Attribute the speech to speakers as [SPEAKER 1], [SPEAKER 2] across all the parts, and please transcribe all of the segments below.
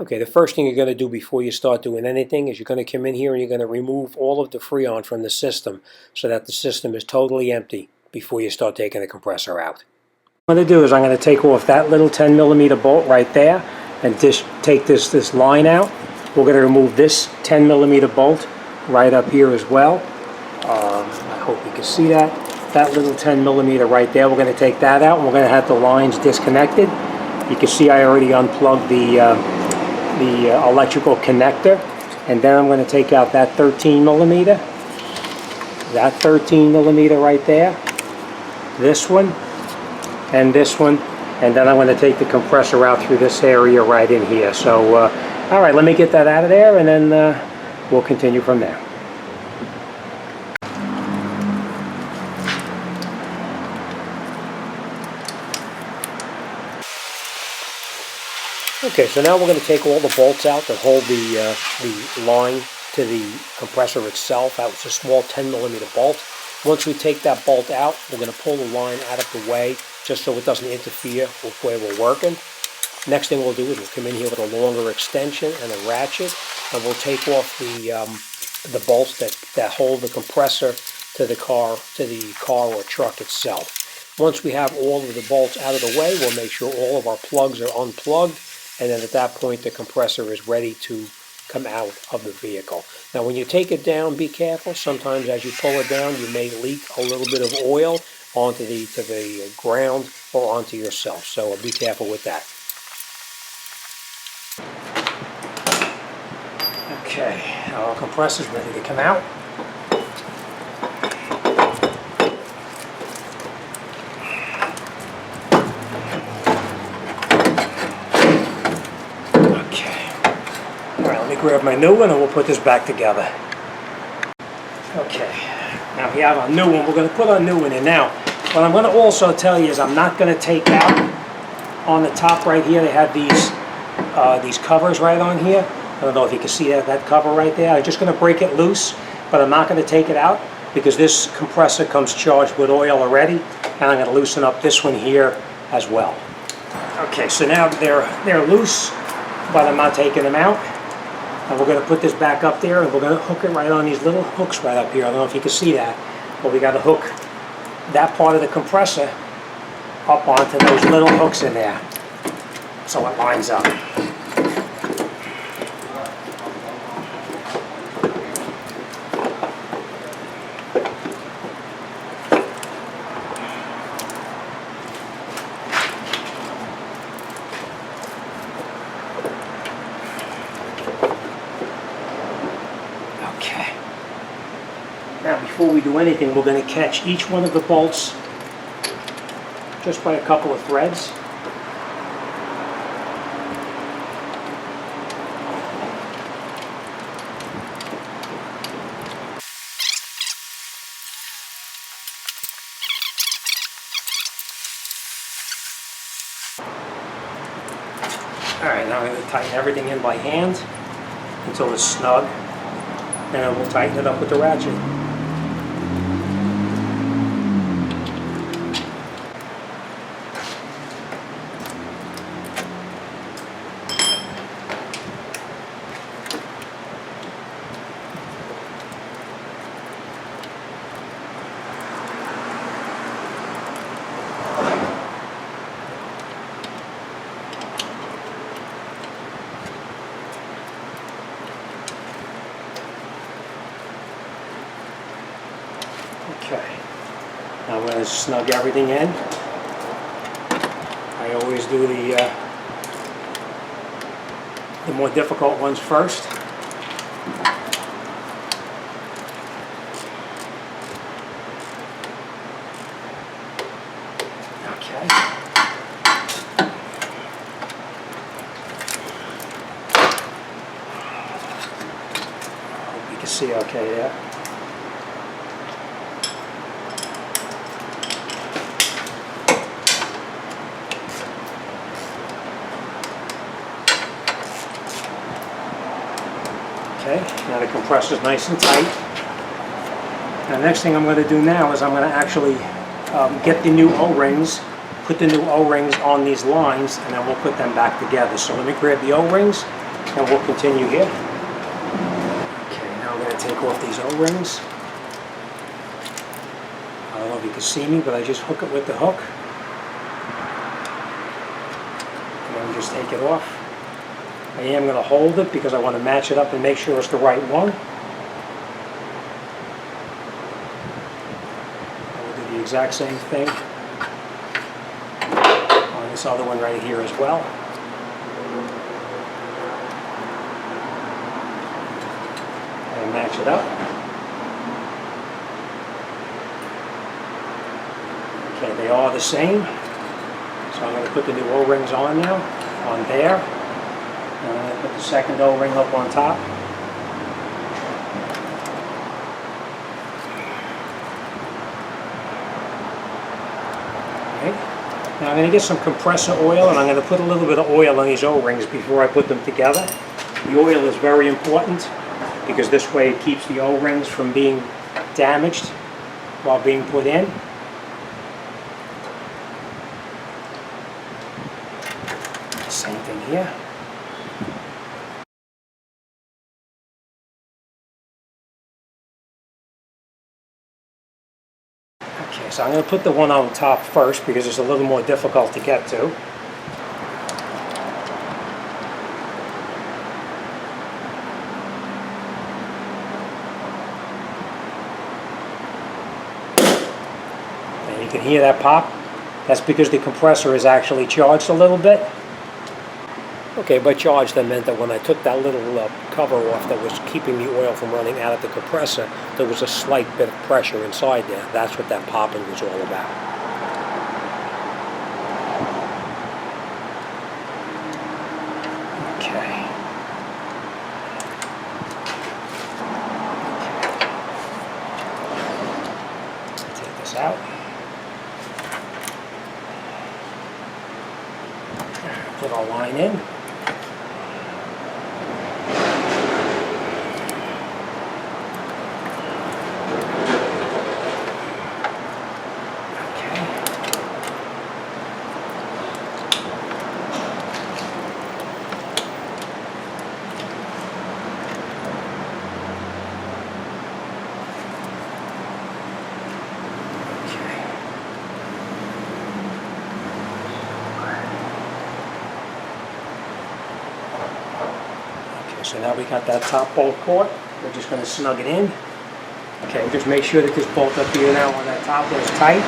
[SPEAKER 1] Okay, the first thing you're going to do before you start doing anything is you're going to come in here and you're going to remove all of the Freon from the system so that the system is totally empty before you start taking the compressor out. What I'm going to do is I'm going to take off that little 10mm bolt right there and just take this line out. We're going to remove this 10mm bolt right up here as well. I hope you can see that. That little 10mm right there, we're going to take that out and we're going to have the lines disconnected. You can see I already unplugged the electrical connector, and then I'm going to take out that 13mm, that 13mm right there, this one, and then I'm going to take the compressor out through this area right in here. So all right, let me get that out of there and then we'll continue from there. Okay, so now we're going to take all the bolts out that hold the line to the compressor itself. That was a small 10mm bolt. Once we take that bolt out, we're going to pull the line out of the way just so it doesn't interfere with where we're working. Next thing we'll do is we'll come in here with a longer extension and a ratchet, and we'll take off the bolts that hold the compressor to the car or truck itself. Once we have all of the bolts out of the way, we'll make sure all of our plugs are unplugged. And then at that point the compressor is ready to come out of the vehicle. Now when you take it down, be careful. Sometimes as you pull it down you may leak a little bit of oil onto the ground or onto yourself. So be careful with that. Okay, our compressor is ready to come out. Grab my new one and we'll put this back together. Okay, now we have our new one. We're going to put our new one in. Now, what I'm going to also tell you is I'm not going to take out on the top right here. They have these covers right on here. I don't know if you can see that cover right there. I'm just going to break it loose, but I'm not going to take it out because this compressor comes charged with oil already, and I'm going to loosen up this one here as well. Okay, so now they're loose, but I'm not taking them out. And we're going to put this back up there and we're going to hook it right on these little hooks right up here. I don't know if you can see that, but we got to hook that part of the compressor up onto those little hooks in there so it lines up. Now before we do anything, we're going to catch each one of the bolts just by a couple of threads. Alright, now I'm going to tighten everything in by hand until it's snug, and then we'll tighten it up with the ratchet. Okay, now I'm going to snug everything in. I always do the more difficult ones first. Okay. Hope you can see okay there. Okay, now the compressor is nice and tight. The next thing I'm going to do now is I'm going to actually get the new O-rings put the new O-rings on these lines, and then we'll put them back together. So let me grab the O-rings, and we'll continue here. Okay, now I'm going to take off these O-rings. I don't know if you can see me, but I just hook it with the hook. And then just take it off. I am going to hold it because I want to match it up and make sure it's the right one. We'll do the exact same thing on this other one right here as well. And match it up. Okay, they are the same. So I'm going to put the new O-rings on now, on there. And I'm going to put the second O-ring up on top. Okay. Now I'm going to get some compressor oil, and I'm going to put a little bit of oil on these O-rings before I put them together. The oil is very important because this way it keeps the O-rings from being damaged while being put in. Same thing here. Okay, so I'm going to put the one on top first because it's a little more difficult to get to. And you can hear that pop. That's because the compressor is actually charged a little bit. Okay, by charged I meant that when I took that little cover off that was keeping the oil from running out of the compressor, there was a slight bit of pressure inside there. That's what that popping was all about. Okay. Take this out. Put our line in. So now we got that top bolt caught. We're just going to snug it in. Okay, just make sure that this bolt up here now on that top is tight.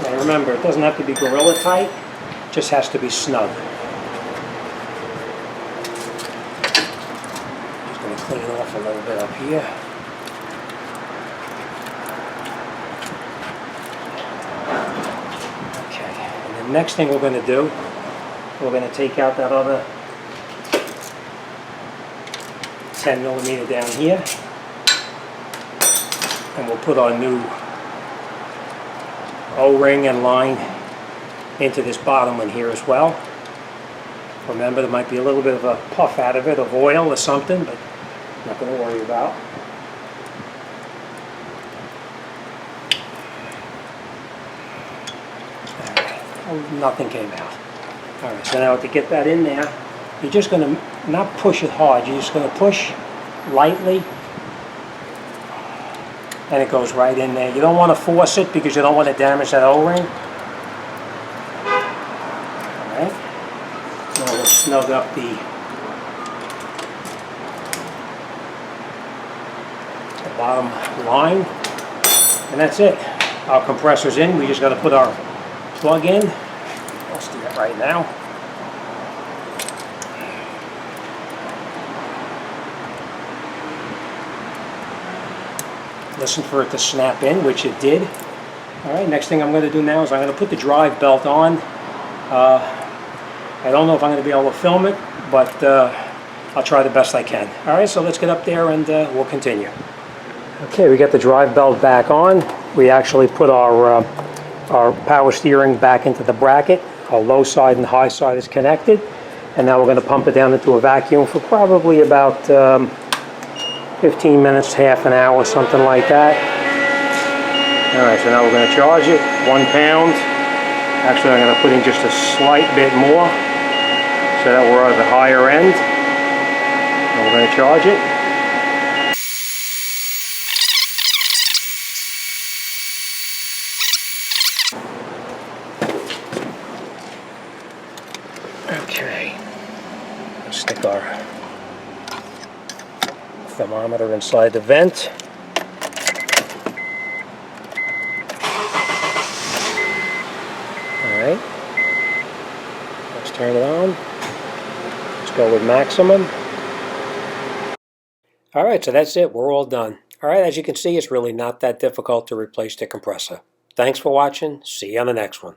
[SPEAKER 1] Now remember, it doesn't have to be gorilla tight, it just has to be snug. Just going to clean off a little bit up here. Next thing we're going to do, we're going to take out that other 10mm down here, and we'll put our new O-ring and line into this bottom one here as well. Remember, there might be a little bit of a puff out of it, of oil or something, but nothing to worry about. Nothing came out. Alright, so now to get that in there, you're just going to not push it hard, you're just going to push lightly, and it goes right in there. You don't want to force it because you don't want to damage that O-ring. Alright, now we'll snug up the bottom line, and that's it. Our compressor's in, we just got to put our plug in. Let's do that right now. Listen for it to snap in, which it did. Alright, next thing I'm going to do now is I'm going to put the drive belt on. I don't know if I'm going to be able to film it, but I'll try the best I can. Alright, so let's get up there and we'll continue. Okay, we got the drive belt back on. We actually put our power steering back into the bracket. Our low side and high side is connected, and now we're going to pump it down into a vacuum for probably about 15 minutes, half an hour, something like that. Alright, so now we're going to charge it, 1 pound. Actually, I'm going to put in just a slight bit more so that we're at the higher end. And we're going to charge it. Okay, let's stick our thermometer inside the vent. Alright, let's turn it on. Let's go with maximum. Alright, so that's it. We're all done. Alright, as you can see, it's really not that difficult to replace the compressor. Thanks for watching. See you on the next one.